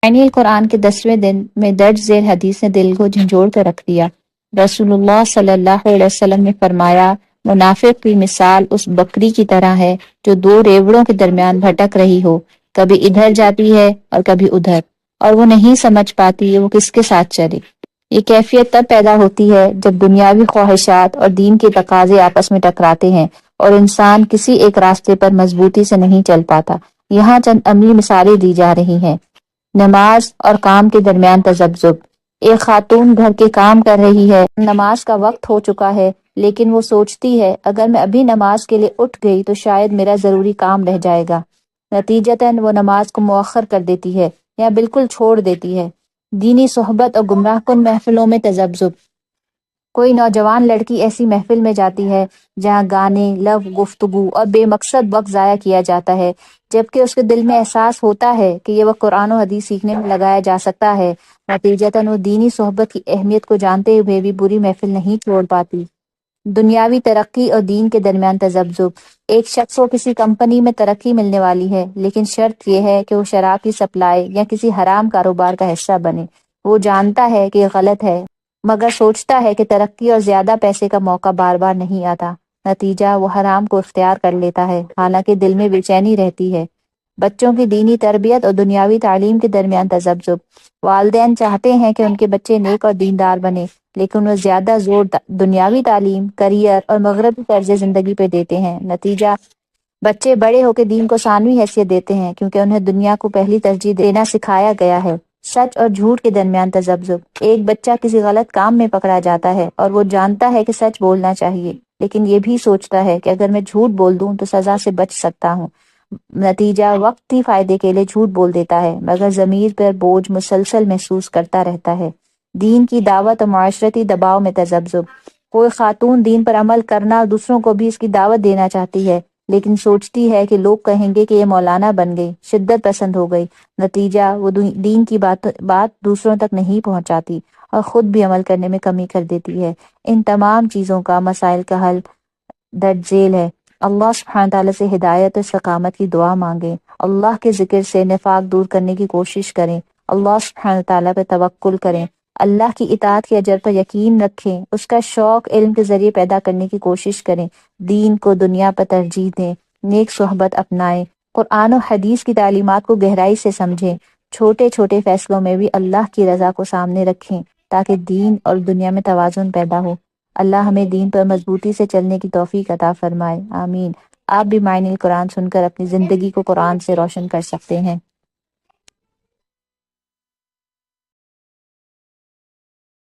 معنی القرآن کے 10ویں دن میں درج ذیل حدیث نے دل کو جھنجھوڑ کر رکھ دیا۔ رسول اللہ صلی اللہ علیہ وسلم نے فرمایا، منافق کی مثال اس بکری کی طرح ہے جو دو ریوڑوں کے درمیان بھٹک رہی ہو، کبھی ادھر جاتی ہے اور کبھی ادھر، اور وہ نہیں سمجھ پاتی وہ کس کے ساتھ چلے۔ یہ کیفیت تب پیدا ہوتی ہے جب دنیاوی خواہشات اور دین کے تقاضے آپس میں ٹکراتے ہیں اور انسان کسی ایک راستے پر مضبوطی سے نہیں چل پاتا۔ یہاں چند عملی مثالیں دی جا رہی ہیں۔ نماز اور کام کے درمیان تذبذب۔ ایک خاتون گھر کے کام کر رہی ہے، نماز کا وقت ہو چکا ہے، لیکن وہ سوچتی ہے اگر میں ابھی نماز کے لیے اٹھ گئی تو شاید میرا ضروری کام رہ جائے گا۔ نتیجتاً وہ نماز کو مؤخر کر دیتی ہے یا بالکل چھوڑ دیتی ہے۔ دینی صحبت اور گمراہ کن محفلوں میں تذبذب۔ کوئی نوجوان لڑکی ایسی محفل میں جاتی ہے جہاں گانے، لغو گفتگو اور بے مقصد وقت ضائع کیا جاتا ہے، جبکہ اس کے دل میں احساس ہوتا ہے کہ یہ وقت قرآن و حدیث سیکھنے میں لگایا جا سکتا ہے۔ نتیجتاً وہ دینی صحبت کی اہمیت کو جانتے ہوئے بھی بری محفل نہیں چھوڑ پاتی۔ دنیاوی ترقی اور دین کے درمیان تذبذب۔ ایک شخص کو کسی کمپنی میں ترقی ملنے والی ہے، لیکن شرط یہ ہے کہ وہ شراب کی سپلائی یا کسی حرام کاروبار کا حصہ بنے۔ وہ جانتا ہے کہ یہ غلط ہے، مگر سوچتا ہے کہ ترقی اور زیادہ پیسے کا موقع بار بار نہیں آتا۔ نتیجہ وہ حرام کو اختیار کر لیتا ہے، حالانکہ دل میں بے چینی رہتی ہے۔ بچوں کی دینی تربیت اور دنیاوی تعلیم کے درمیان تذبذب۔ والدین چاہتے ہیں کہ ان کے بچے نیک اور دیندار بنے، لیکن وہ زیادہ زور دنیاوی تعلیم، کریئر اور مغربی طرز زندگی پہ دیتے ہیں۔ نتیجہ بچے بڑے ہو کے دین کو ثانوی حیثیت دیتے ہیں کیونکہ انہیں دنیا کو پہلی ترجیح دینا سکھایا گیا ہے۔ سچ اور جھوٹ کے درمیان تذبذب۔ ایک بچہ کسی غلط کام میں پکڑا جاتا ہے اور وہ جانتا ہے کہ سچ بولنا چاہیے، لیکن یہ بھی سوچتا ہے کہ اگر میں جھوٹ بول دوں تو سزا سے بچ سکتا ہوں۔ نتیجہ وقتی فائدے کے لیے جھوٹ بول دیتا ہے، مگر ضمیر پر بوجھ مسلسل محسوس کرتا رہتا ہے۔ دین کی دعوت اور معاشرتی دباؤ میں تذبذب۔ کوئی خاتون دین پر عمل کرنا اور دوسروں کو بھی اس کی دعوت دینا چاہتی ہے، لیکن سوچتی ہے کہ لوگ کہیں گے کہ یہ مولانا بن گئی، شدت پسند ہو گئی۔ نتیجہ وہ دین کی بات دوسروں تک نہیں پہنچاتی اور خود بھی عمل کرنے میں کمی کر دیتی ہے۔ ان تمام چیزوں کا مسائل کا حل درج ذیل ہے۔ اللہ سبحانہ تعالیٰ سے ہدایت اور استقامت کی دعا مانگیں، اللہ کے ذکر سے نفاق دور کرنے کی کوشش کریں، اللہ سبحانہ تعالیٰ پہ توکل کریں، اللہ کی اطاعت کے اجر پر یقین رکھیں، اس کا شوق علم کے ذریعے پیدا کرنے کی کوشش کریں، دین کو دنیا پر ترجیح دیں، نیک صحبت اپنائیں، قرآن و حدیث کی تعلیمات کو گہرائی سے سمجھیں، چھوٹے چھوٹے فیصلوں میں بھی اللہ کی رضا کو سامنے رکھیں تاکہ دین اور دنیا میں توازن پیدا ہو۔ اللہ ہمیں دین پر مضبوطی سے چلنے کی توفیق عطا فرمائے، آمین۔ آپ بھی معنی القرآن سن کر اپنی زندگی کو قرآن سے روشن کر سکتے ہیں۔